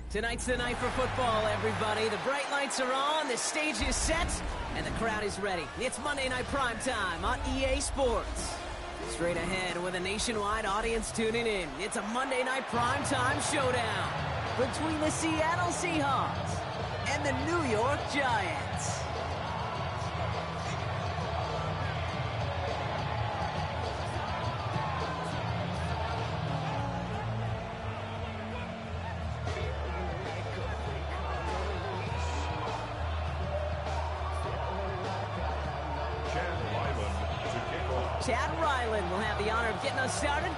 Tonight's the night for football, everybody. The bright lights are on, the stage is set, and the crowd is ready. It's Monday Night Primetime on EA Sports. Straight ahead with a nationwide audience tuning in. It's a Monday Night Primetime showdown between the Seattle Seahawks and the New York Giants. Chad Ryland will have the honor of getting us started.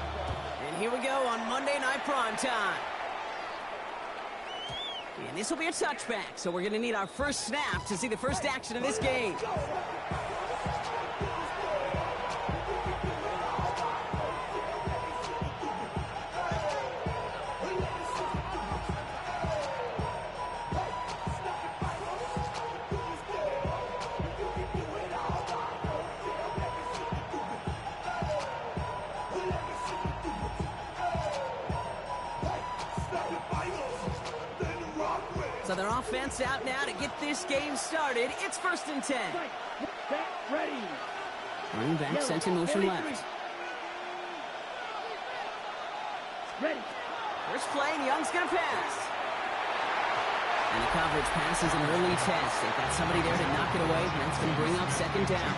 And here we go on Monday Night Primetime. And this will be a touchback, so we're going to need our first snap to see the first action of this game. So their offense out now to get this game started. It's 1st and 10. Ready. Running back sent in motion left. Ready. First play, and Young's going to pass. And the coverage pass is an early test. They've got somebody there to knock it away, and that's going to bring up 2nd down.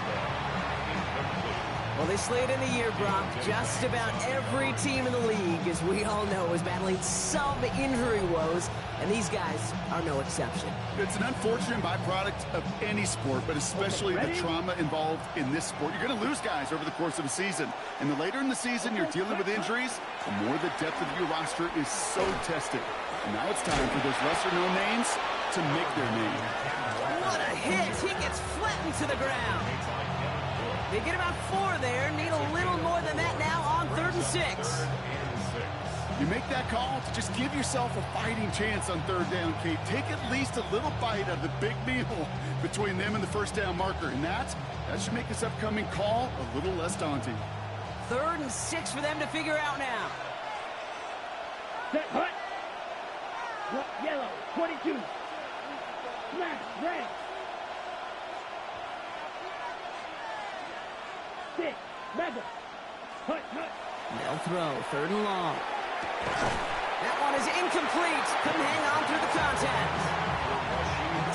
Well, this late in the year, Brock, just about every team in the league, as we all know, is battling some injury woes, and these guys are no exception. It's an unfortunate byproduct of any sport, but especially the trauma involved in this sport. You're going to lose guys over the course of a season, and the later in the season you're dealing with injuries, the more the depth of your roster is so tested. And now it's time for those lesser-known names to make their name. What a hit! He gets flattened to the ground. They get about 4 there. Need a little more than that now on 3rd and 6. You make that call to just give yourself a fighting chance on 3rd down, Kate. Take at least a little bite out of the big meal between them and the 1st down marker. And that should make this upcoming call a little less daunting. 3rd and 6 for them to figure out now. Set, hut. Yellow, 22. Smash, red. 6, rebel. Hut. They'll throw, 3rd and long. That one is incomplete. Couldn't hang on through the contact.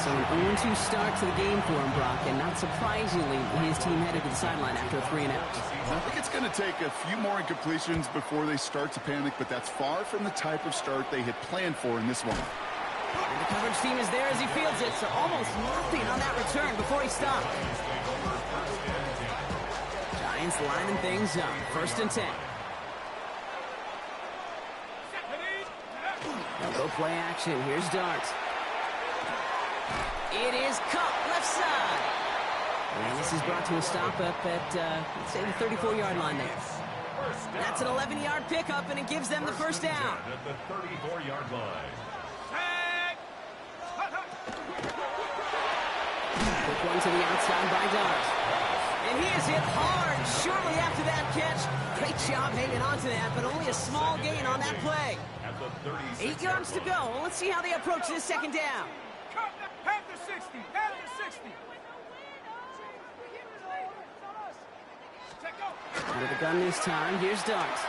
So an 0-2 start to the game for him, Brock, and not surprisingly, his team headed to the sideline after a 3-and-out. I think it's going to take a few more incompletions before they start to panic, but that's far from the type of start they had planned for in this one. And the coverage team is there as he fields it, so almost nothing on that return before he stopped. Giants lining things up. 1st and 10. They'll go play action. Here's Dart. It is caught left side. And this is brought to a stop up at, let's say, the 34-yard line there. That's an 11-yard pickup, and it gives them the 1st down. At the 34-yard line. Quick one to the outside by Dart. And he is hit hard shortly after that catch. Great job hanging on to that, but only a small gain on that play. 8 yards to go. Well, let's see how they approach this 2nd down. Have the 60. Have the 60. Out of the gun this time. Here's Dart.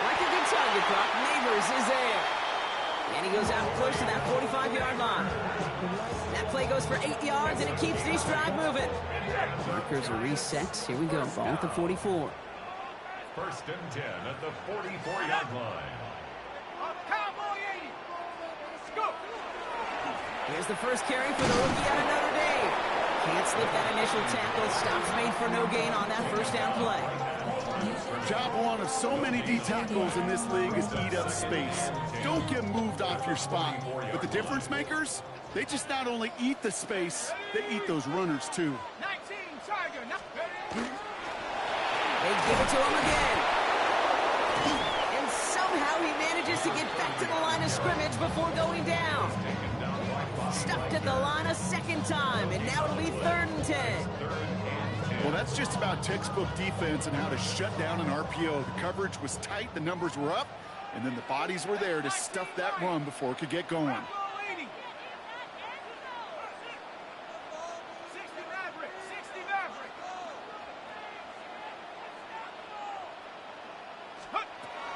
Like a good target, Brock. Neighbors is there. And he goes out close to that 45-yard line. That play goes for 8 yards, and it keeps this drive moving. Markers are reset. Here we go. Ball at the 44. 1st and 10 at the 44-yard line. Cowboy 80. Let's go. Here's the first carry for the rookie out of Notre Dame. Can't slip that initial tackle. Stops made for no gain on that 1st down play. Job one of so many D tackles in this league is eat up space. Don't get moved off your spot. But the difference makers, they just not only eat the space, they eat those runners too. 19, Tiger. They give it to him again. And somehow he manages to get back to the line of scrimmage before going down. Stuffed at the line a 2nd time, and now it'll be 3rd and 10. Well, that's just about textbook defense and how to shut down an RPO. The coverage was tight, the numbers were up, And then the bodies were there to stuff that run before it could get going. 60 Maverick. 60 Maverick.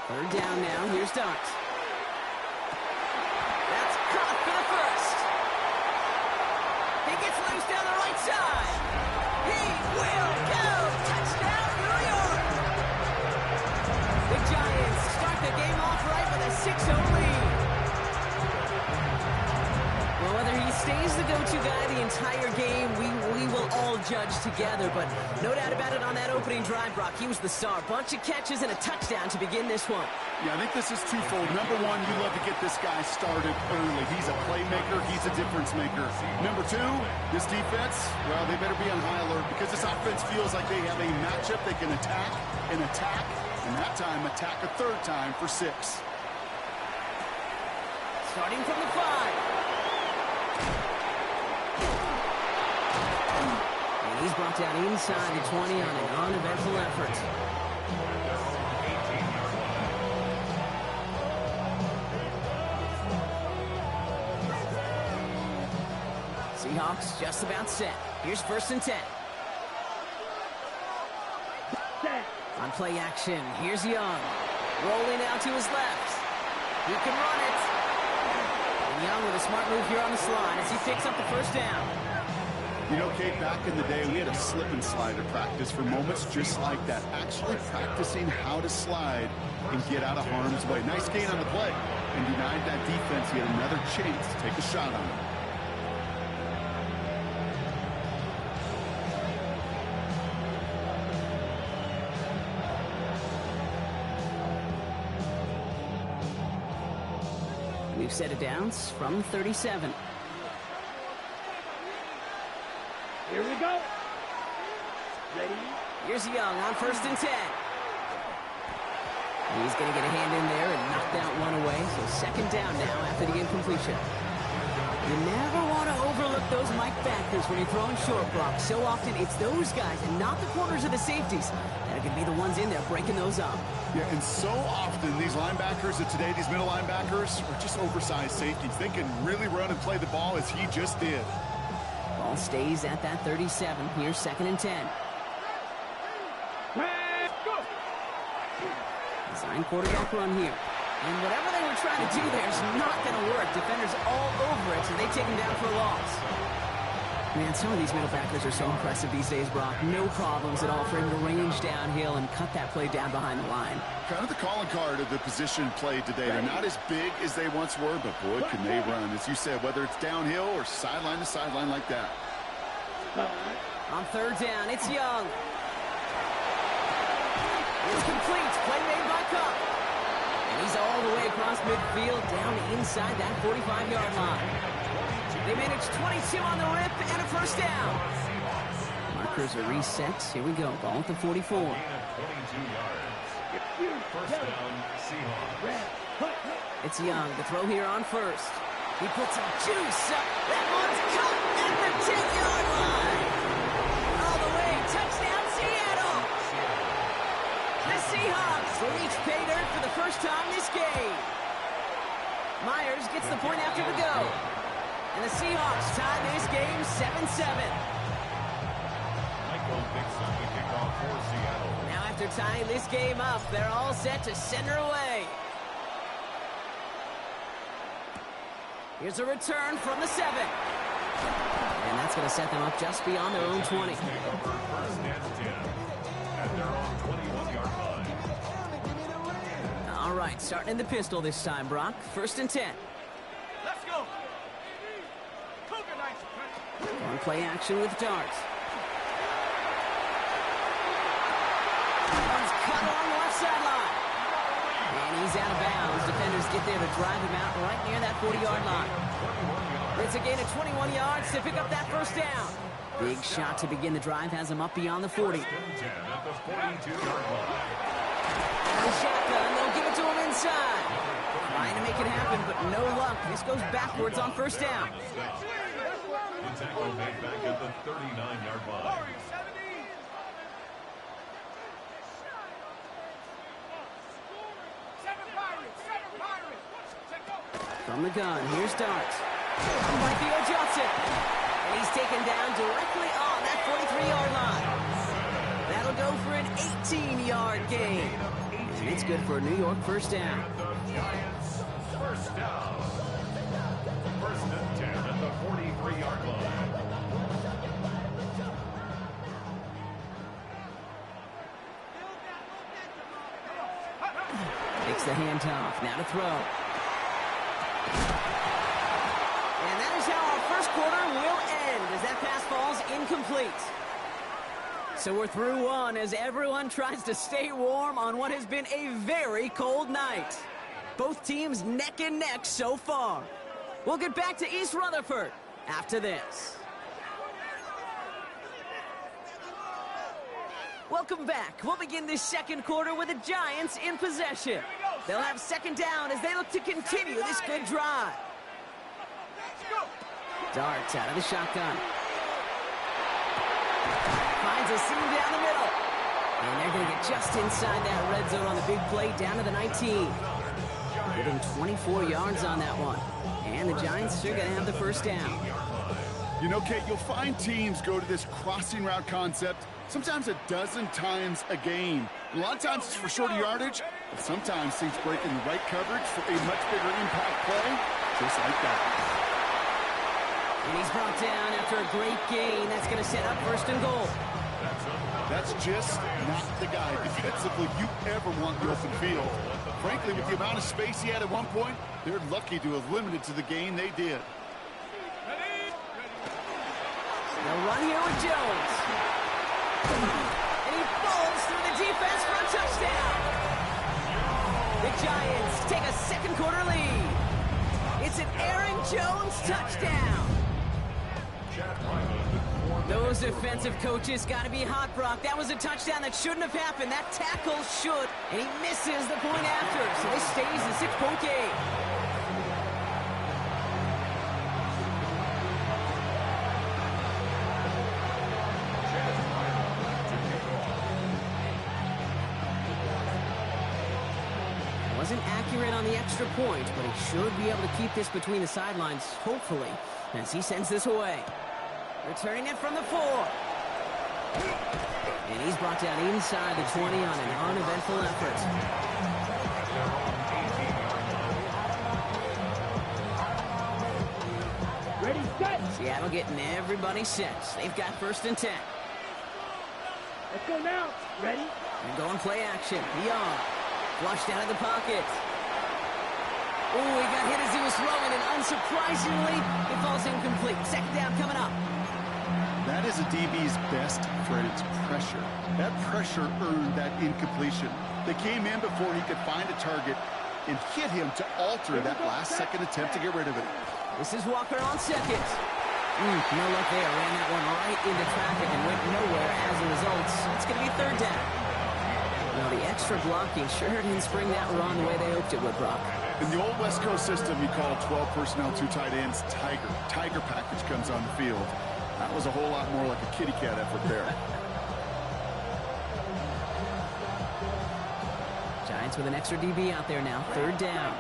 Third down now. Here's Darts. That's caught for the first. He gets loose down the right side. He will go. Touchdown, New York. The Giants start the game off right with a 6-0 lead. Well, whether he stays the go-to guy the entire game, we will all judge together. But no doubt about it, on that opening drive, Brock, he was the star. Bunch of catches and a touchdown to begin this one. Yeah, I think this is twofold. Number one, you love to get this guy started early. He's a playmaker. He's a difference maker. Number two, this defense, well, they better be on high alert because this offense feels like they have a matchup they can attack, and that time attack a third time for 6. Starting from the 5. And he's brought down inside the 20 on an uneventful effort. Seahawks just about set. Here's 1st and 10. On play action, here's Young. Rolling out to his left. He can run it. And Young with a smart move here on the slide as he picks up the first down. You know, Kate, back in the day, we had a slip and slide at practice for moments just like that. Actually practicing how to slide and get out of harm's way. Nice gain on the play. And denied that defense yet another chance to take a shot on him. New set of downs from 37. Here we go. Ready? Here's Young on 1st and 10. He's going to get a hand in there and knock that one away. So 2nd down now after the incompletion. You never want to overlook those Mike backers when you're throwing short blocks. So often it's those guys and not the corners or the safeties that are going to be the ones in there breaking those up. Yeah, and so often these linebackers of today, these middle linebackers, are just oversized safeties. They can really run and play the ball as he just did. Ball stays at that 37. Here's 2nd and 10. Go. Design quarterback run here. And whatever they were trying to do there is not going to work. Defenders all over it, so they take him down for a loss. Man, some of these middle backers are so impressive these days, Brock. No problems at all for him to range downhill and cut that play down behind the line. Kind of the calling card of the position played today. They're not as big as they once were, but boy, can they run. As you said, whether it's downhill or sideline to sideline like that. On 3rd down, it's Young. It's complete. Play made by Cup. And he's all the way across midfield, down inside that 45-yard line. They managed 22 on the rip and a 1st down. Markers are reset. Here we go. Ball at the 44. 22 yards. 1st down, Seahawks. It's Young. The throw here on 1st. He puts some juice up. That one's caught at the 10-yard line. All the way. Touchdown, Seattle. The Seahawks reach pay dirt for the first time this game. Myers gets the point after the go. And the Seahawks tie this game 7-7. Michael Dixon, the kickoff for Seattle. Now after tying this game up, they're all set to send her away. Here's a return from the 7. And that's going to set them up just beyond their own 20. 1st and 10 at their own 21-yard line. All right, starting in the pistol this time, Brock. 1st and 10. Let's go. Cougar Knights. On play action with Darts. One's cut along the left sideline. And he's out of bounds. Defenders get there to drive him out right near that 40-yard line. It's a gain of 21 yards to pick up that 1st down. Big shot to begin the drive has him up beyond the 40. 1st and 10 at the 42-yard line. The shotgun, they'll give it to him inside. Trying to make it happen, but no luck. This goes backwards on 1st down. The tackle made back at the 39-yard line. 7 Pirates. From the gun, here's Dart. By Theo Johnson. And he's taken down directly on that 43-yard line. That'll go for an 18-yard gain. And it's good for a New York first down. Giants first down. First and 10 at the 43-yard line. Takes the handoff. Now to throw. And that is how our first quarter will end as that pass falls incomplete. So we're through one as everyone tries to stay warm on what has been a very cold night. Both teams neck and neck so far. We'll get back to East Rutherford after this. Welcome back. We'll begin this second quarter with the Giants in possession. They'll have second down as they look to continue this good drive. Darts out of the shotgun. Finds a seam down the middle. And they're going to get just inside that red zone on the big play down to the 19. Getting 24 yards on that one. And the Giants are going to have the first down. You know, Kate, you'll find teams go to this crossing route concept sometimes a dozen times a game. A lot of times it's for shorter yardage, but sometimes things break in the right coverage for a much bigger impact play, just like that. And he's brought down after a great gain. That's going to set up first and goal. That's just not the guy defensively you ever want in the open field. Frankly, with the amount of space he had at one point, they're lucky to have limited to the gain they did. They'll run here with Jones. And he falls through the defense for a touchdown. The Giants take a second quarter lead. It's an Aaron Jones touchdown. Those defensive coaches got to be hot, Brock. That was a touchdown that shouldn't have happened. That tackle should, and he misses the point after. So this stays a 6-point game. Wasn't accurate on the extra point, but he should be able to keep this between the sidelines, hopefully, as he sends this away. Returning it from the 4. And he's brought down inside the 20 on an uneventful effort. Ready, set. Seattle getting everybody set. They've got first and 10. Let's go now. Ready? And going play action. Young. Flushed out of the pocket. Oh, he got hit as he was throwing, and unsurprisingly, it falls incomplete. Second down coming up. That is a DB's best friend, pressure. That pressure earned that incompletion. They came in before he could find a target and hit him to alter that last-second attempt to get rid of it. This is Walker on second. No luck there. Ran that one right into traffic and went nowhere as a result. It's going to be third down. Now, the extra blocking sure didn't spring that run the way they hoped it would, Brock. In the old West Coast system, you call 12 personnel, 2 tight ends, Tiger. Tiger package comes on the field. That was a whole lot more like a kitty cat effort there. Giants with an extra DB out there now. Third down.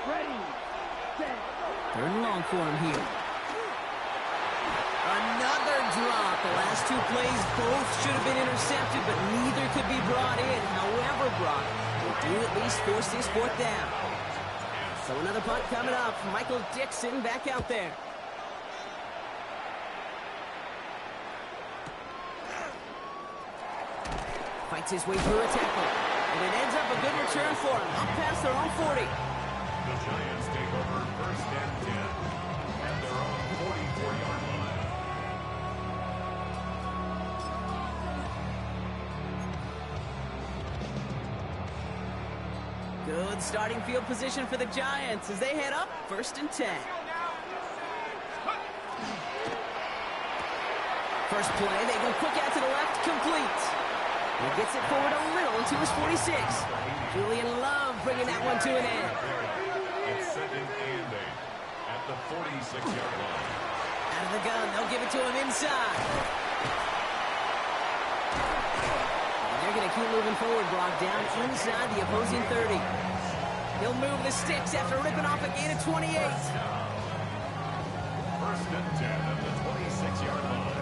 Ready, set. Third and long for him here. Another drop. The last 2 plays both should have been intercepted, but neither could be brought in. However, Brock will do at least force this fourth down. So another punt coming up. Michael Dixon back out there. Fights his way through a tackle. And it ends up a good return for him. Up past their own 40. The Giants take over first and 10 at their own 44-yard line. Good starting field position for the Giants as they head up first and 10. First play, they go quick out to the left, complete. He gets it forward a little to his 46. Julian Love bringing that one to an end. It's second and 8 at the 46-yard line. Out of the gun, they'll give it to him inside. And they're going to keep moving forward, Brock, down inside the opposing 30. He'll move the sticks after ripping off a gain of 28. First and 10 at the 26-yard line.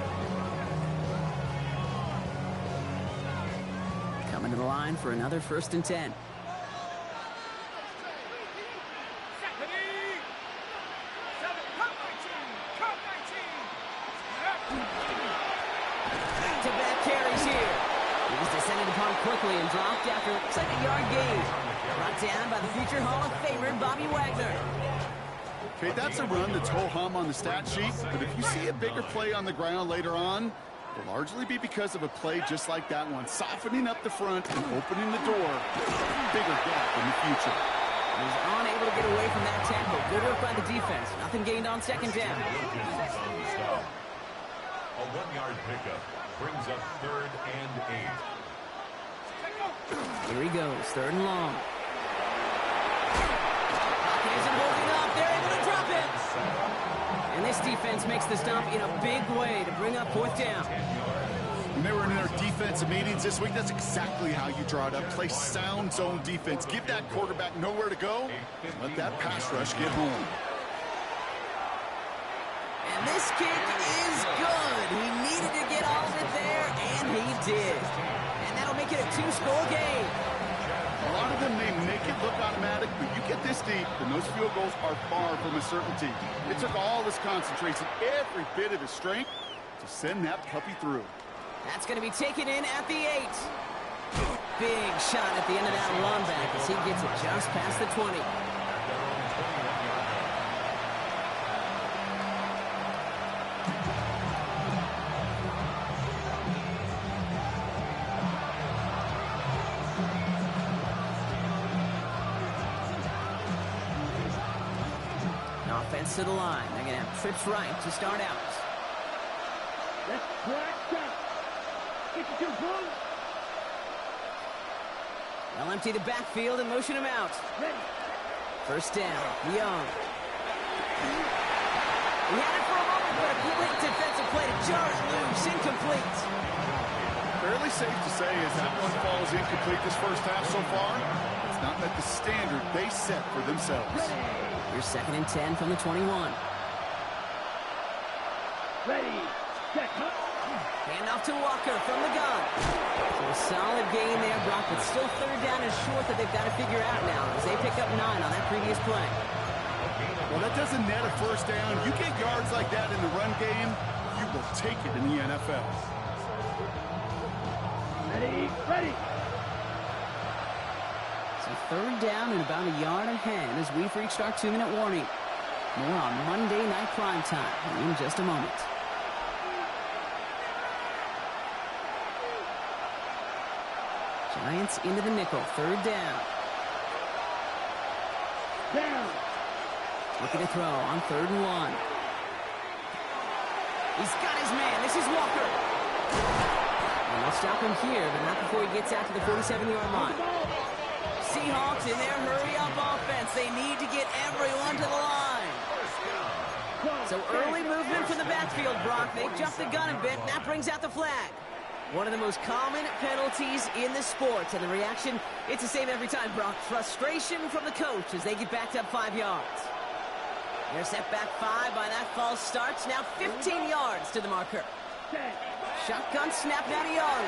Coming to the line for another 1st and 10. Back-to-back carries here. He's descended upon quickly and dropped after looks like a yard gain. Brought down by the future Hall of Famer, Bobby Wagner. Okay, that's a run that's ho-hum on the stat sheet, but if you see a bigger play on the ground later on, it'll largely be because of a play just like that one, softening up the front and opening the door for a bigger gap in the future. He's unable to get away from that tackle. Good work by the defense. Nothing gained on 2nd down. A 1-yard pickup brings up 3rd and 8. Here he goes, 3rd and long. Pocket isn't holding up. They're able to drop it. And this defense makes the stop in a big way to bring up 4th down. When they were in their defensive meetings this week, that's exactly how you draw it up. Play sound zone defense. Give that quarterback nowhere to go. Let that pass rush get home. And this kick is good. He needed to get all of it there, and he did. And that'll make it a 2-score game. A lot of them may make it look automatic, but you get this deep, and those field goals are far from a certainty. It took all his concentration, every bit of his strength, to send that puppy through. That's going to be taken in at the 8. Big shot at the end of that run back as he gets it just past the 20. Offense to the line. They're going to have trips right to start out. Let's crack up. 52 points. They'll empty the backfield and motion him out. Ready. 1st down. Young. He had it for a moment, but a quick defensive play to jar it loose. Incomplete. Fairly safe to say as that one falls incomplete this first half so far, it's not met the standard they set for themselves. Here's 2nd and 10 from the 21. Ready. Set. Hand off to Walker from the gun. So a solid gain there, Brock, but still 3rd down is short that they've got to figure out now as they pick up 9 on that previous play. Well, that doesn't net a 1st down. You get yards like that in the run game, you will take it in the NFL. Ready. Ready. So 3rd down and about a yard ahead as we've reached our 2-minute warning. More on Monday Night Primetime in just a moment. Giants into the nickel. 3rd down. Down. Looking to throw on 3rd and 1. He's got his man. This is Walker. And they'll stop him here, but not before he gets out to the 47-yard line. Seahawks in their hurry-up offense. They need to get everyone to the line. So early movement from the backfield, Brock. They jumped the gun a bit. That brings out the flag. One of the most common penalties in the sport. And the reaction, it's the same every time, Brock. Frustration from the coach as they get backed up 5 yards. They're set back 5 by that false start. Now 15 yards to the marker. Shotgun snap now to Young.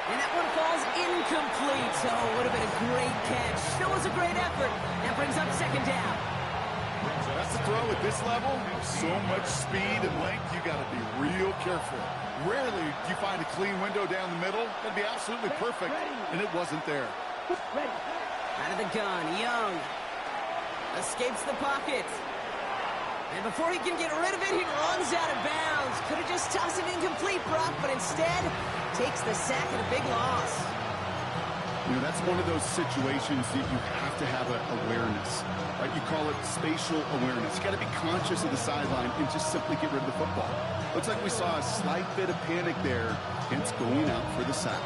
And that one falls incomplete. So it would have been a great catch. Still was a great effort. That brings up 2nd down. That's the throw at this level. So much speed and length, you got to be real careful. Rarely do you find a clean window down the middle. That'd be absolutely perfect, and it wasn't there. Out of the gun, Young escapes the pocket. And before he can get rid of it, he runs out of bounds. Could have just tossed it incomplete, Brock, but instead takes the sack and a big loss. You know, that's one of those situations that you have to have awareness. Right? You call it spatial awareness. You got to be conscious of the sideline and just simply get rid of the football. Looks like we saw a slight bit of panic there. It's going out for the sack.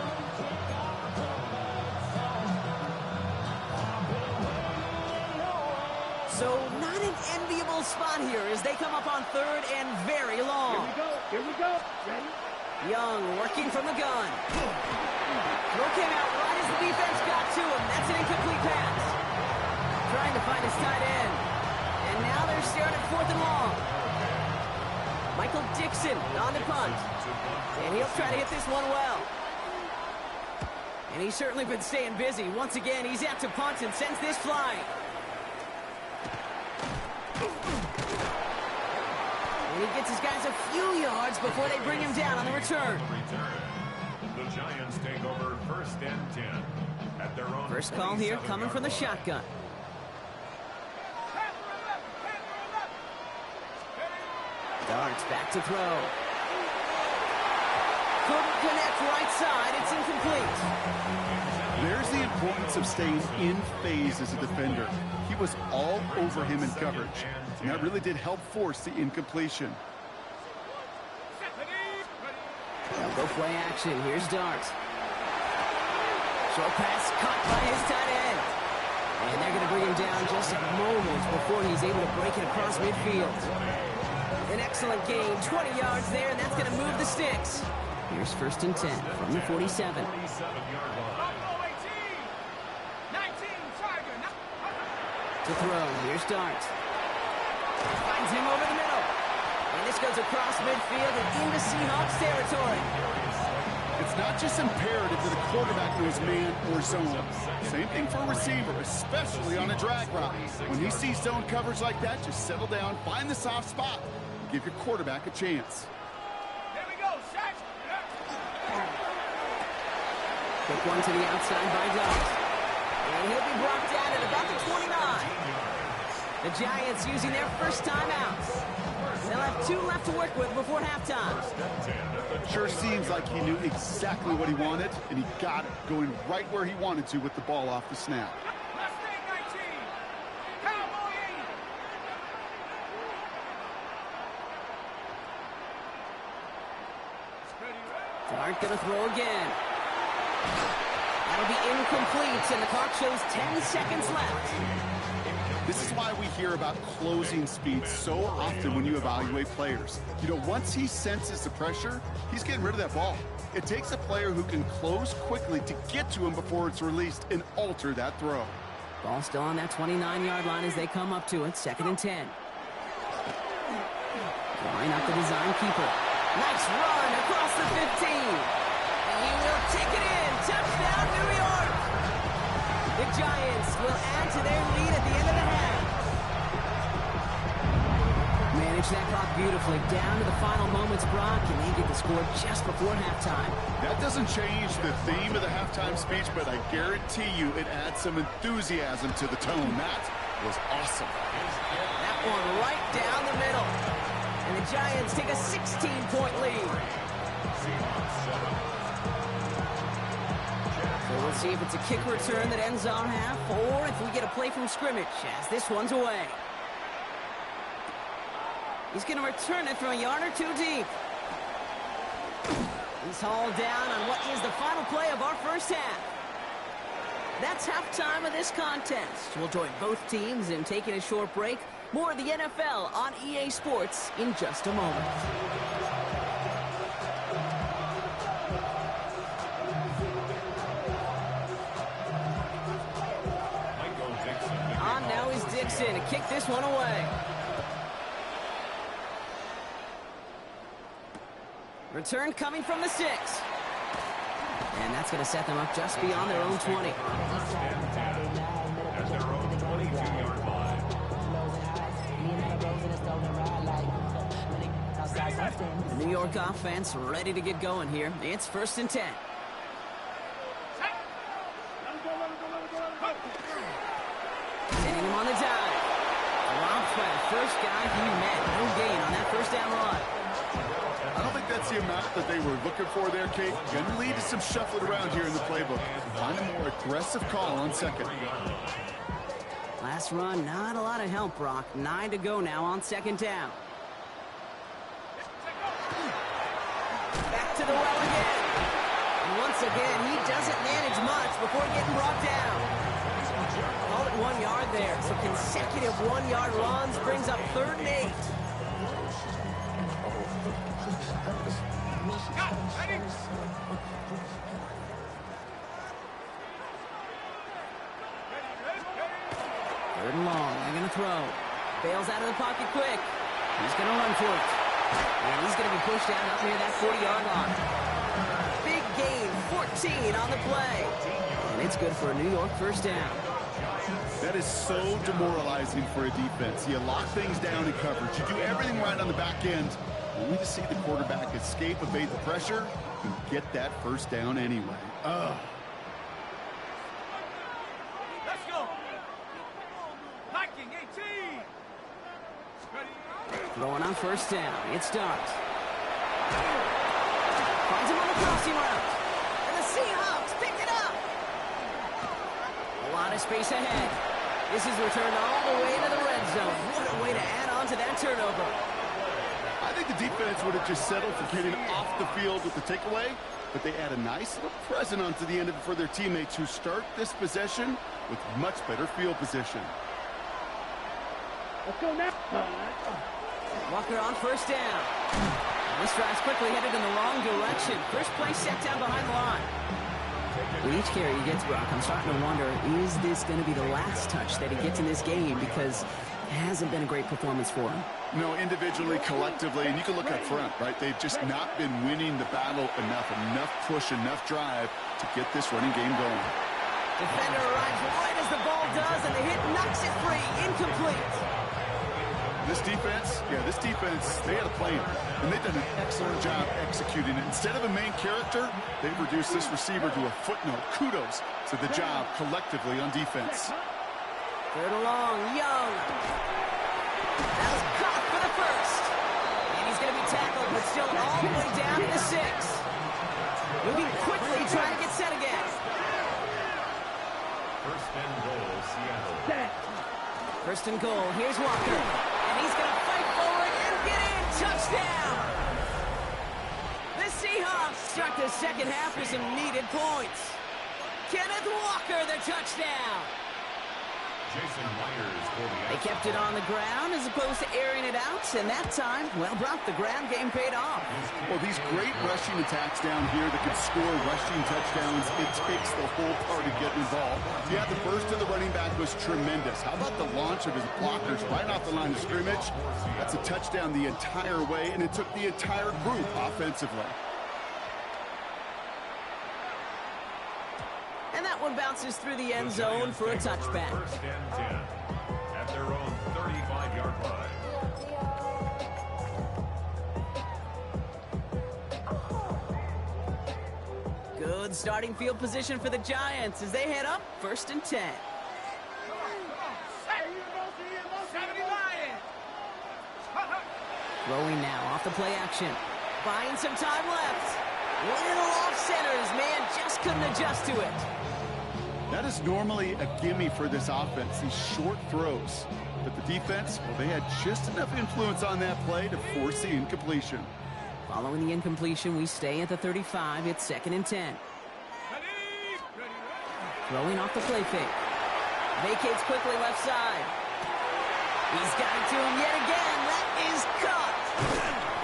So not an enviable spot here as they come up on 3rd and very long. Here we go. Here we go. Ready? Young working from the gun. Throw came out right as the defense got to him. That's an incomplete pass. behind his tight end. And now they're staring at 4th and long. Michael Dixon on the punt. And he'll try to hit this one well. And he's certainly been staying busy. Once again, he's out to punt and sends this flying. And he gets his guys a few yards before they bring him down on the return. The Giants take over 1st and 10 at their own. First call here coming from the shotgun. Darts back to throw. Couldn't connect right side. It's incomplete. There's the importance of staying in phase as a defender. He was all over him in coverage, and that really did help force the incompletion. They'll go play action. Here's Darts. Short pass caught by his tight end. And they're going to bring him down just a moment before he's able to break it across midfield. An excellent gain. 20 yards there, and that's going to move the sticks. Here's 1st and 10 from the 47. To throw. Here's Darts. Finds him over the middle. And this goes across midfield and into Seahawks territory. It's not just imperative that a quarterback knows man or zone. Same thing for a receiver, especially on a drag route. When you see zone coverage like that, just settle down, find the soft spot, and give your quarterback a chance. Quick one to the outside by Darts. And he'll be brought down at about the 29. The Giants using their first timeout. They'll have 2 left to work with before halftime. Sure seems like he knew exactly what he wanted, and he got it, going right where he wanted to with the ball off the snap. Dart gonna throw again. That'll be incomplete, and the clock shows 10 seconds left. This is why we hear about closing speed so often when you evaluate players. You know, once he senses the pressure, he's getting rid of that ball. It takes a player who can close quickly to get to him before it's released and alter that throw. Ball still on that 29-yard line as they come up to it. 2nd and 10. Line up the design keeper. Nice run across the 15. He will take it in. Touchdown, New York. The Giants will add to their lead at the end of the half. Manage that clock beautifully. Down to the final moments, Brock, and they get the score just before halftime. That doesn't change the theme of the halftime speech, but I guarantee you it adds some enthusiasm to the tone. That was awesome. That one right down the middle. And the Giants take a 16-point lead. So we'll see if it's a kick return that ends our half, or if we get a play from scrimmage as this one's away. He's going to return it from a yard or 2 deep. He's hauled down on what is the final play of our first half. That's halftime of this contest. We'll join both teams in taking a short break. More of the NFL on EA Sports in just a moment. On now is Dixon to kick this one away. Return coming from the 6. And that's going to set them up just beyond their own 20. At their own 22-yard line. The New York offense ready to get going here. It's 1st and 10. Sending him on the dive. Dropped by the first guy he met. No gain on that first down run. I don't think that's the amount that they were looking for there, Kate. Going to lead to some shuffling around here in the playbook. Find a more aggressive call on 2nd. Last run, not a lot of help, Brock. 9 to go now on 2nd down. Back to the well again. And once again, he doesn't manage much before getting brought down. Call it 1 yard there. So consecutive 1-yard runs brings up 3rd and 8. Third and long. They're going to throw. Bails out of the pocket quick. He's going to run for it. And he's going to be pushed out up near that 40-yard line. Big gain, 14 on the play. And it's good for a New York first down. That is so demoralizing for a defense. You lock things down in coverage. You do everything right on the back end. Only to see the quarterback escape, evade the pressure, and get that first down anyway. Ugh. Let's go. Liking 18. Throwing on first down. It starts. Finds him on the crossing route. And the Seahawks picked it up. A lot of space ahead. This is returned all the way to the red zone. What a way to add on to that turnover. I think the defense would have just settled for getting off the field with the takeaway, but they add a nice little present onto the end of it for their teammates who start this possession with much better field position. Let's go now. Walker on first down. This drive's quickly headed in the wrong direction. First play set down behind the line. With each carry he gets, Brock, I'm starting to wonder, is this going to be the last touch that he gets in this game? Because it hasn't been a great performance for him. No, individually, collectively, and you can look up front, right? They've just not been winning the battle enough push, enough drive to get this running game going. Defender arrives right as the ball does, and the hit knocks it free. Incomplete. This defense, they had a plan, and they've done an excellent job executing it. Instead of a main character, they've reduced this receiver to a footnote. Kudos to the job collectively on defense. Third and long, Young. That was caught for the first. And he's going to be tackled, but still all the way down to the 6. Moving quickly, trying to get set again. First and goal, Seattle. Set. First and goal, here's Walker. And he's going to fight forward and get in. Touchdown! The Seahawks start the second half with some needed points. Kenneth Walker, the touchdown. Jason Myers for the They kept it on the ground as opposed to airing it out, and that time, well, Brock, the ground game paid off. Well, these great rushing attacks down here that can score rushing touchdowns, it takes the whole party getting involved. Yeah, the burst of the running back was tremendous. How about the launch of his blockers right off the line of scrimmage? That's a touchdown the entire way, and it took the entire group offensively. And that one bounces through the end zone for a touchback. First and 10 at their own 35-yard line. Good starting field position for the Giants as they head up first and 10. Throwing now off the play action. Buying some time left. Little off centers, man, just couldn't adjust to it. That is normally a gimme for this offense, these short throws. But the defense, well, they had just enough influence on that play to force the incompletion. Following the incompletion, we stay at the 35. It's second and 10. Throwing off the play fake. Vacates quickly left side. He's got it to him yet again. That is caught.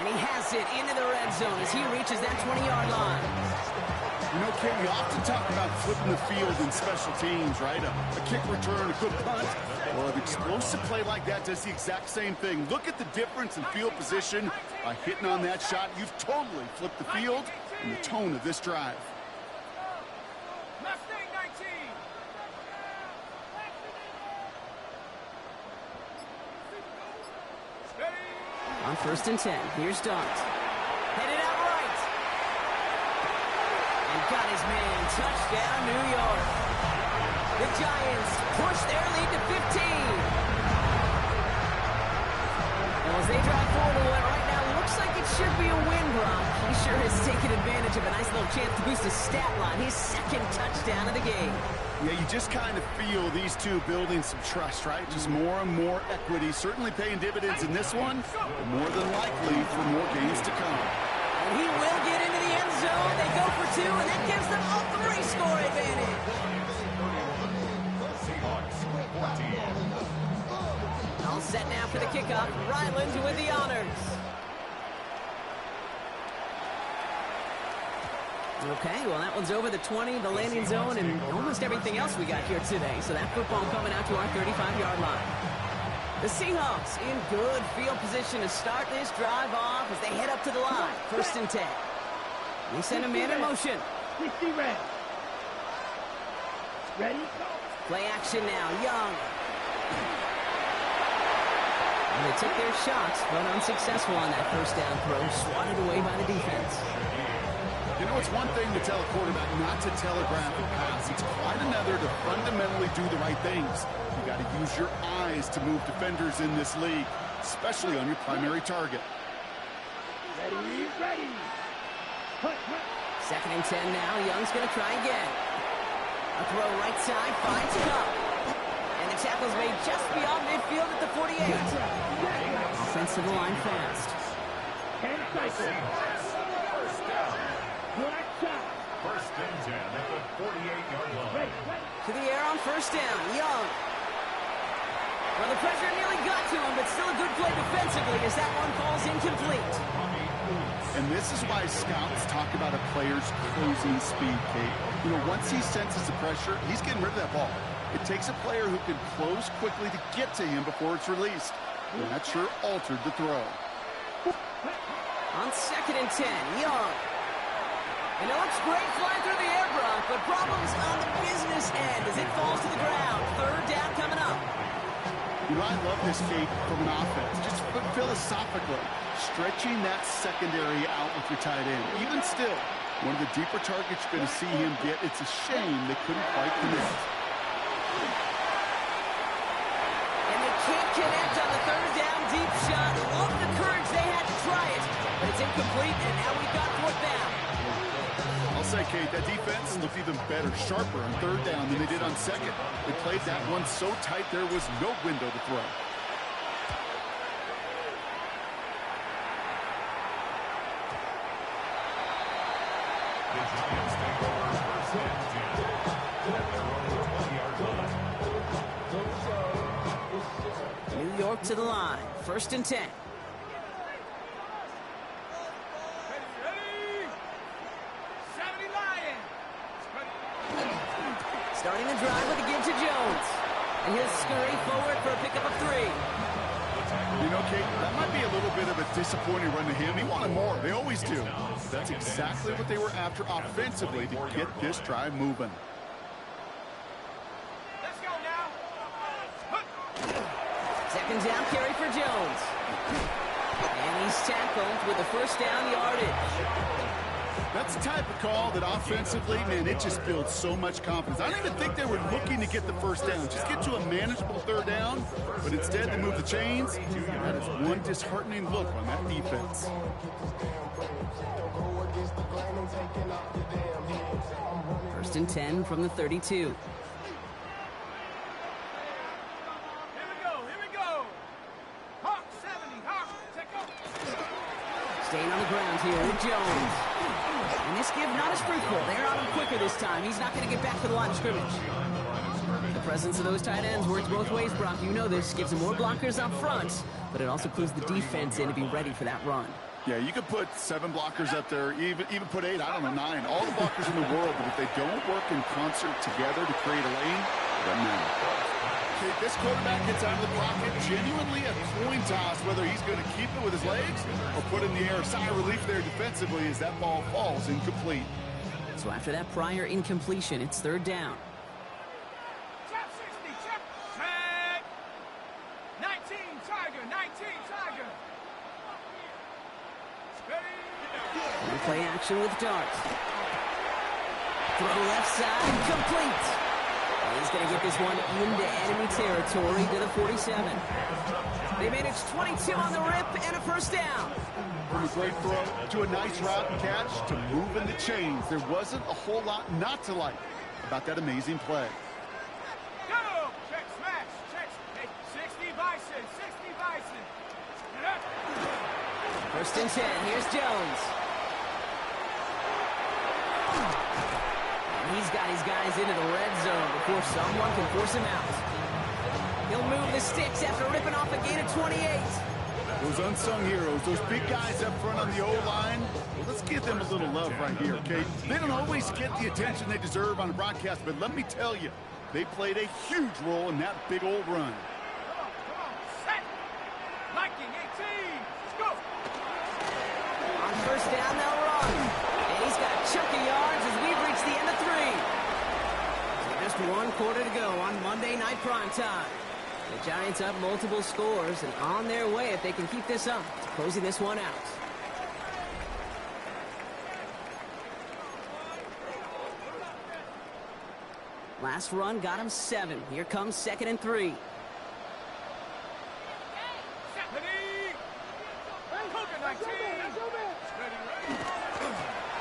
And he has it into the red zone as he reaches that 20-yard line. You know, Ken, we often talk about flipping the field in special teams, right? A kick return, a good punt. Well, an explosive play like that does the exact same thing. Look at the difference in field position. By hitting on that shot, you've totally flipped the field and the tone of this drive. On first and 10, here's Dart. Headed out right. And got his man. Touchdown, New York. The Giants push their lead to 15. Well, as they drive forward to what right now looks like it should be a win, Brock. He sure has taken advantage of a nice little chance to boost his stat line. His second touchdown of the game. Yeah, you just kind of feel these two building some trust, right? Just more and more equity. Certainly paying dividends in this one, but more than likely for more games to come. And he will get into the end zone. They go for two, and that gives them a 3-score advantage. All set now for the kickoff. Ryland with the honors. Okay, well, that one's over the 20, the landing zone, and almost everything else we got here today. So that football coming out to our 35-yard line. The Seahawks in good field position to start this drive off as they head up to the line. 1st and 10. They send a man in motion. 60 red. Ready? Play action now. Young. And they took their shots, but unsuccessful on that 1st down throw. Swatted away by the defense. You know, it's one thing to tell a quarterback not to telegraph a pass. It's quite another to fundamentally do the right things. You got to use your eyes to move defenders in this league, especially on your primary target. Ready, ready. 2nd and 10 now. Young's going to try again. A throw right side, finds Cup. And the tackle's made just beyond midfield at the 48. Offensive line fast. 10 seconds. Black shot. 1st and 10 at the 48-yard line. To the air on 1st down. Young. Well, the pressure nearly got to him, but still a good play defensively as that one falls incomplete. And this is why scouts talk about a player's closing speed, Kate. You know, once he senses the pressure, he's getting rid of that ball. It takes a player who can close quickly to get to him before it's released. And that sure altered the throw. On 2nd and 10, Young. And it looks great flying through the air, Brock, but problems on the business end as it falls to the ground. 3rd down coming up. You know, I love this, Kate, from an offense. Just philosophically, stretching that secondary out with your tight end. Even still, one of the deeper targets you're going to see him get. It's a shame they couldn't quite connect. And they can't connect on the 3rd down deep shot. Love the courage they had to try it, but it's incomplete, and now we've got 4th down. I'll say, Kate, that defense looked even better, sharper on 3rd down than they did on 2nd. They played that one so tight there was no window to throw. The Giants take over 1st and 10 at their own 20-yard line. New York to the line. 1st and 10. Starting the drive with a give to Jones. And he'll scurry forward for a pickup of 3. You know, Kate, that might be a little bit of a disappointing run to him. He wanted more. They always do. That's exactly what they were after offensively to get this drive moving. Let's go now. 2nd down carry for Jones. And he's tackled with the 1st down yardage. That's the type of call that offensively, man, it just builds so much confidence. I don't even think they were looking to get the 1st down. Just get to a manageable 3rd down, but instead they move the chains. That is one disheartening look on that defense. 1st and 10 from the 32. Here we go. Hawk 70, Hawk, take over. Staying on the ground here with Jones. And this give not as fruitful. They're on him quicker this time. He's not going to get back to the line of scrimmage. The presence of those tight ends works both ways, Brock. You know this. Gives them more blockers up front, but it also clues the defense in to be ready for that run. Yeah, you could put 7 blockers up there, even put 8, I don't know, 9. All the blockers in the world, but if they don't work in concert together to create a lane, it doesn't matter. Okay, this quarterback gets out of the pocket, genuinely a coin toss, whether he's going to keep it with his legs or put it in the air. Sigh of relief there defensively as that ball falls incomplete. So after that prior incompletion, it's 3rd down. Chop 60, chop. Tag. 19, Tiger, 19, Tiger. Ready. And play action with Dart. Throw left side, complete. He's going to get this one into enemy territory to the 47. They managed 22 on the rip and a 1st down. From a great throw to a nice route and catch to moving the chains, there wasn't a whole lot not to like about that amazing play. Go. Check, smash, check. Hey, 60 Bison, 60 Bison. Get up. 1st and 10. Here's Jones. He's got his guys into the red zone before someone can force him out. He'll move the sticks after ripping off a gain of 28. Those unsung heroes, those big guys up front on the O-line, well, let's give them a little love right here, okay? They don't always get the attention they deserve on a broadcast, but let me tell you, they played a huge role in that big old run. Come on, set. Liking 18. Let's go. On first down, they'll run. And he's got a chunk of yards as we've reached the end of 3. So just 1 quarter to go on Monday Night Primetime. The Giants up multiple scores and on their way, if they can keep this up, to closing this one out. Last run got him 7. Here comes 2nd and 3.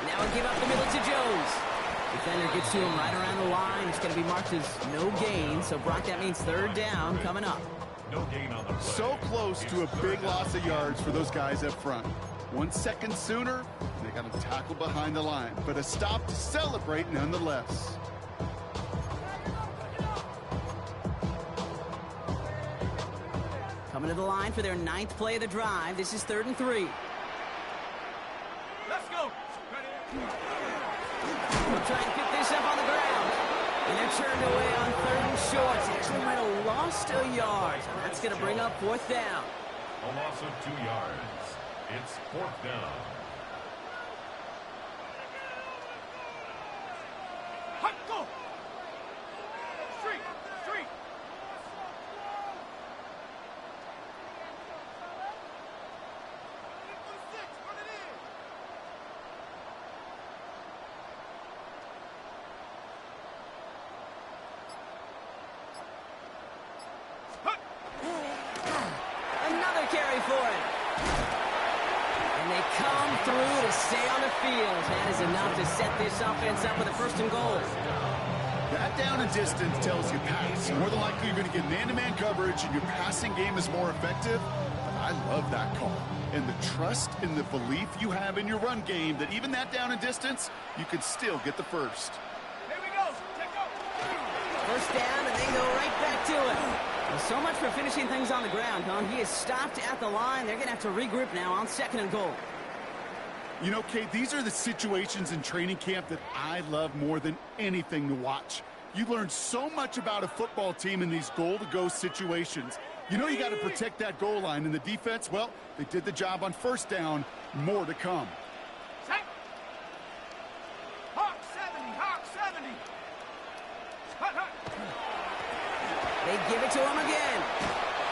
Now a give up the middle to Jones. Defender gets to him right around the line. It's going to be marked as no gain. So, Brock, that means 3rd down coming up. No gain on the play. So close to a big loss of yards for those guys up front. 1 second sooner, they got him tackled behind the line. But a stop to celebrate nonetheless. Coming to the line for their 9th play of the drive. This is 3rd and 3. Let's go. They'll try and pick this up on the ground. And they're turned away on 3rd and short. They actually might have lost a yard. And that's going to bring up 4th down. A loss of 2 yards. It's 4th down. Hot go. Street. Another carry for it. And they come through to stay on the field. That is enough to set this offense up with a 1st and goal. That down and distance tells you pass. More than likely, you're going to get man-to-man coverage, and your passing game is more effective. I love that call. And the trust and the belief you have in your run game that even that down and distance, you could still get the 1st. Here we go. Take go. 1st down, and they go right back to it. Well, so much for finishing things on the ground, huh? He is stopped at the line. They're going to have to regroup now on 2nd and goal. You know, Kate, these are the situations in training camp that I love more than anything to watch. You learn so much about a football team in these goal-to-go situations. You know you got to protect that goal line, and the defense, well, they did the job on 1st down. More to come. Set. Hawk 70. Hot. They give it to him again.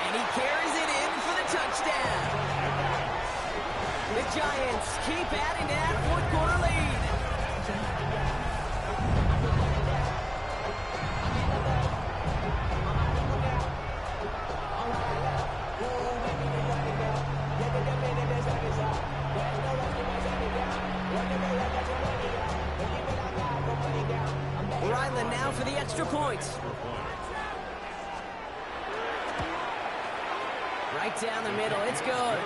And he carries it in for the touchdown. The Giants keep adding to that 4th quarter lead. Ryland now for the extra point. Right down the middle, it's good.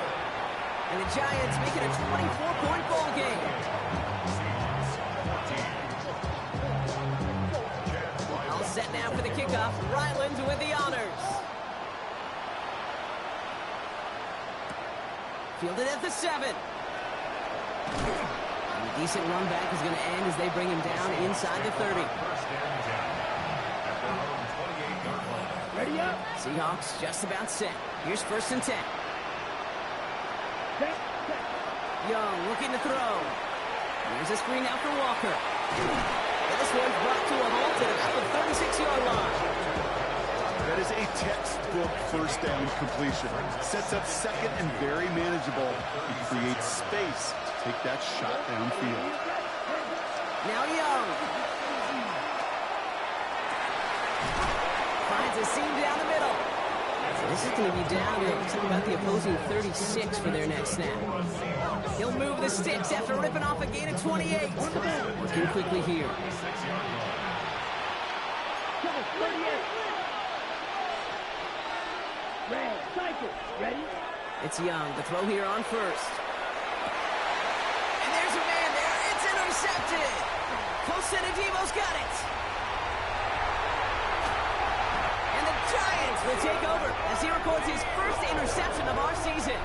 And the Giants make it a 24-point ball game. All set now for the kickoff. Ryland with the honors. Fielded at the 7. And a decent run back is going to end as they bring him down inside the 30. Ready up. Seahawks just about set. Here's 1st and 10. Young looking to throw. Here's a screen out for Walker. And this one's brought to a halt at about the 36-yard line. That is a textbook 1st down completion. Sets up 2nd and very manageable. It creates space to take that shot downfield. Now Young. Finds a seam down the middle. So this is going to be down to about the opposing 36 for their next snap. He'll move the sticks after ripping off a gain of 28. Working quickly here. Ready? It's Young. The throw here on 1st. And there's a man there. It's intercepted. Close-Debo's got it. And the Giants will take over as he records his 1st interception of our season.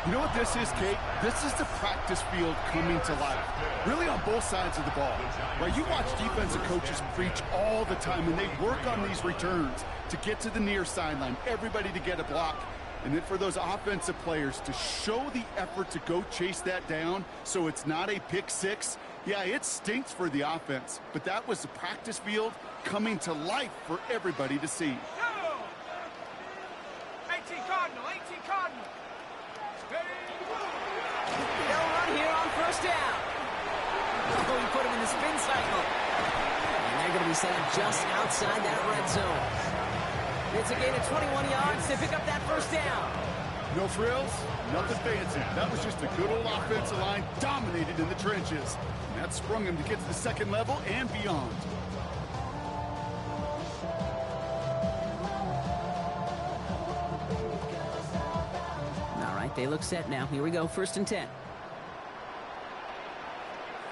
You know what this is, Kate? This is the practice field coming to life. Really on both sides of the ball. Right? You watch defensive coaches preach all the time, and they work on these returns to get to the near sideline, everybody to get a block. And then for those offensive players to show the effort to go chase that down so it's not a pick six. Yeah, it stinks for the offense, but that was the practice field coming to life for everybody to see. 18 Cardinal, 18 Cardinal. They'll run here on first down. Oh, he put him in the spin cycle. And they're going to be set up just outside that red zone. It's a gain of 21 yards to pick up that first down. No frills, nothing fancy. That was just a good old offensive line dominated in the trenches. And that sprung him to get to the second level and beyond. All right, they look set now. Here we go, 1st and 10.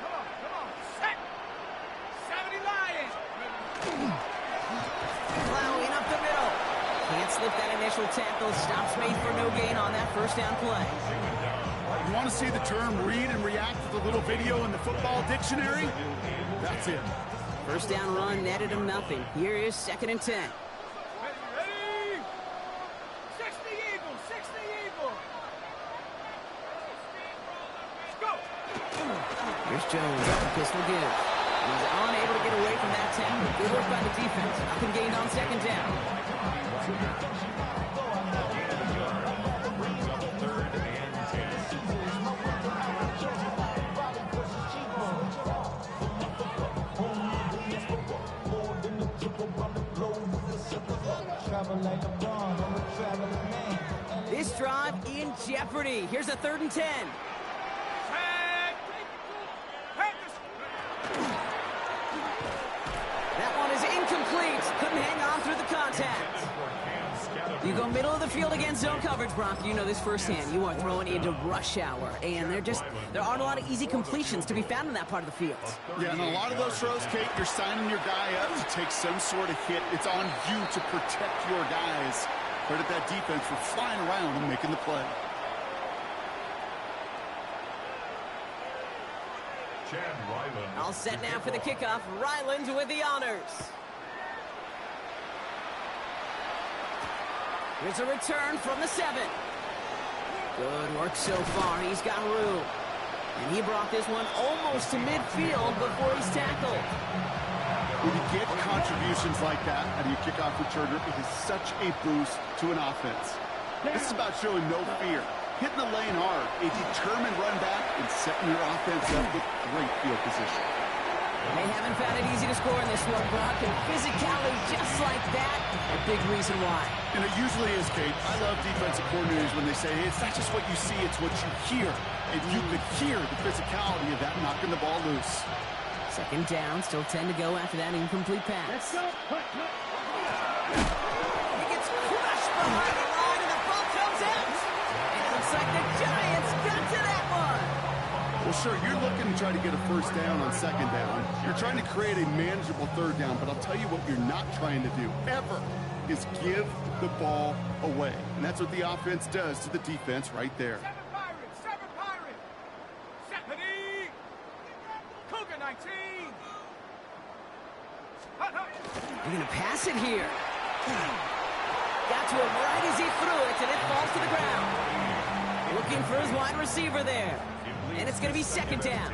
Come on, set. 70 Lions. Plowing up the middle. Can't slip that initial tackle. Stops made for no gain on that first down play. You want to see the term read and react to the little video in the football dictionary? That's it. First down run netted him nothing. Here is 2nd and 10. Ready, ready. 60 Eagle, 60 Eagle. Let's go. Here's Jones off the pistol give. He's unable to get away from that tackle. Good work by the defense. Up and gained on 2nd down. This drive in jeopardy. Here's a 3rd and 10. That one is incomplete. Couldn't hang on through the contact. You go middle of the field against zone coverage, Brock. You know this firsthand. You are throwing into rush hour, and there aren't a lot of easy completions to be found in that part of the field. Yeah, and a lot of those throws, Kate, you're signing your guy up to take some sort of hit. It's on you to protect your guys. Credit that defense for flying around and making the play. All set now for the kickoff. Ryland with the honors. Here's a return from the 7. Good work so far. He's got room. And he brought this one almost to midfield before he's tackled. When you get contributions like that out of your kickoff returner, it is such a boost to an offense. This is about showing no fear, hitting the lane hard, a determined run back, and setting your offense up with great field position. They haven't found it easy to score in this one, Brock, and physicality just like that, a big reason why. And it usually is, Kate. I love defensive coordinators when they say, hey, it's not just what you see, it's what you hear. And you could hear the physicality of that knocking the ball loose. 2nd down, still 10 to go after that incomplete pass. Let's go. He gets crushed behind the line, and the ball comes out. And it looks like the Giants got to that one. Well, sure, you're looking to try to get a first down on 2nd down. You're trying to create a manageable 3rd down, but I'll tell you what you're not trying to do, ever, is give the ball away. And that's what the offense does to the defense right there. 7 Pirates, 7 Pirates. Stephanie. Cougar 19. They're going to pass it here. Got to it right as he threw it, and it falls to the ground. Looking for his wide receiver there. And it's going to be 2nd down.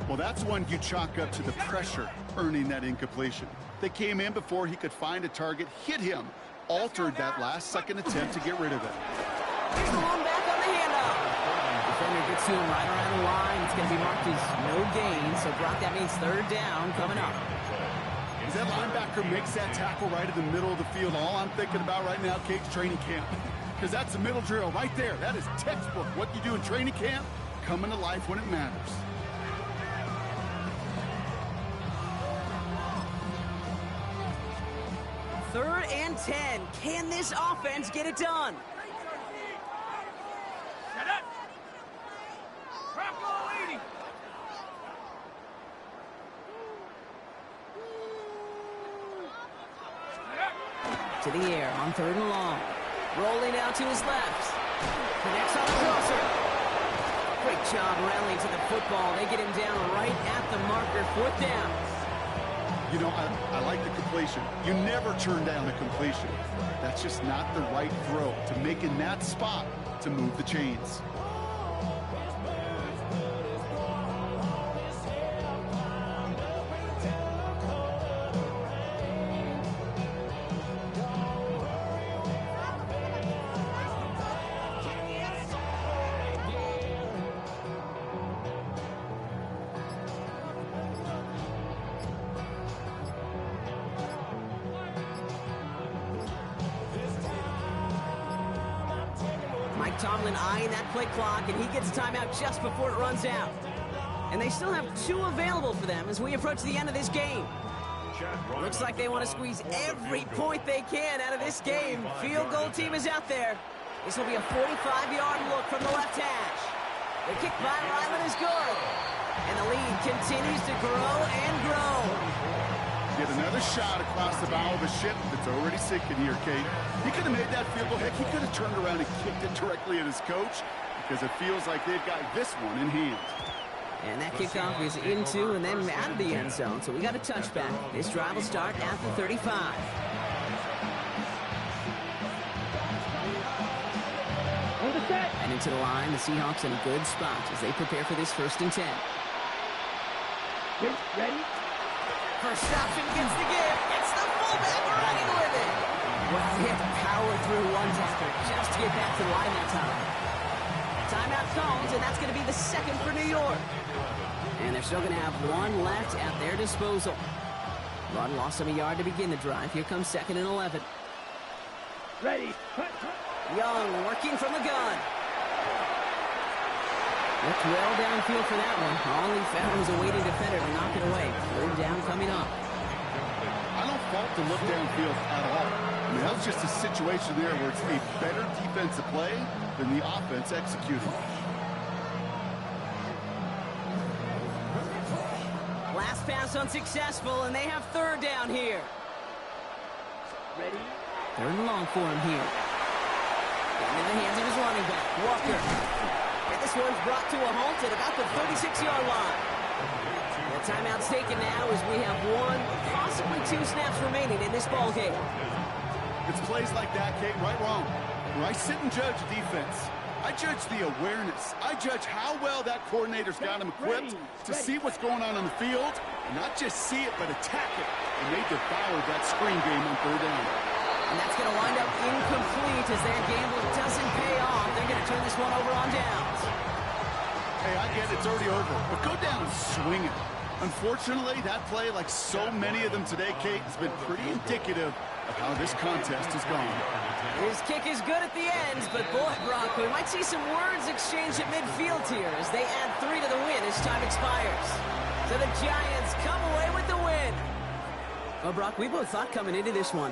Well, that's one you chalk up to the pressure earning that incompletion. They came in before he could find a target, hit him, altered that last-second attempt to get rid of it. Here's the one back on the handoff. Defender gets to him right around the line. It's going to be marked as no gain. So, Brock, that means 3rd down coming up. As that linebacker makes that tackle right in the middle of the field, all I'm thinking about right now, Kate's training camp. Because that's the middle drill right there. That is textbook. What you do in training camp, coming to life when it matters. Third and 10. Can this offense get it done? Set up. Bronco 80. To the air on 3rd and long. Rolling out to his left. Connects on the crosser. Great job rallying to the football. They get him down right at the marker. 4th down. You know, I like the completion. You never turn down a completion. That's just not the right throw to make in that spot to move the chains. Mike Tomlin eyeing that play clock, and he gets a timeout just before it runs out. And they still have 2 available for them as we approach the end of this game. Looks like they want to squeeze every point they can out of this game. Field goal team is out there. This will be a 45-yard look from the left hash. The kick by Ryland is good. And the lead continues to grow and grow. Get another shot across the bow of a ship that's already sinking here, Kate. He could have made that field goal. Heck, he could have turned around and kicked it directly at his coach because it feels like they've got this one in hand. And that kickoff is into and then out of the end zone, so we got a touchback. This drive will start at the 35. And into the line, the Seahawks in a good spot as they prepare for this 1st and 10. Ready? First option gets the give. Gets the fullback running with it. Well, he had to power through one tackle just to get back to the line that time. Timeout comes, and that's going to be the 2nd for New York. And they're still going to have 1 left at their disposal. Run lost him a yard to begin the drive. Here comes 2nd and 11. Ready? Young working from the gun. Looked well downfield for that one. All he found was a waiting defender to knock it away. 3rd down coming up. I don't fault the look downfield at all. I mean, that was just a situation there where it's a better defensive play than the offense executing. Last pass unsuccessful, and they have 3rd down here. Ready? 3rd and long for him here. Getting in the hands of his running back, Walker. And this one's brought to a halt at about the 36-yard line. The timeout's taken now as we have 1, possibly 2 snaps remaining in this ball game. It's plays like that, Kate, right wrong. Where I sit and judge defense. I judge the awareness. I judge how well that coordinator's got him equipped to see what's going on the field, and not just see it, but attack it. And they devoured that screen game on 3rd down. And that's going to wind up incomplete as their gamble doesn't pay off. They're going to turn this one over on downs. Hey, I get it's already over, but go down swinging. Unfortunately, that play, like so many of them today, Kate, has been pretty indicative of how this contest has gone. His kick is good at the end, but boy, Brock, we might see some words exchanged at midfield here as they add 3 to the win as time expires. So the Giants come away with the win. Well, Brock, we both thought coming into this one that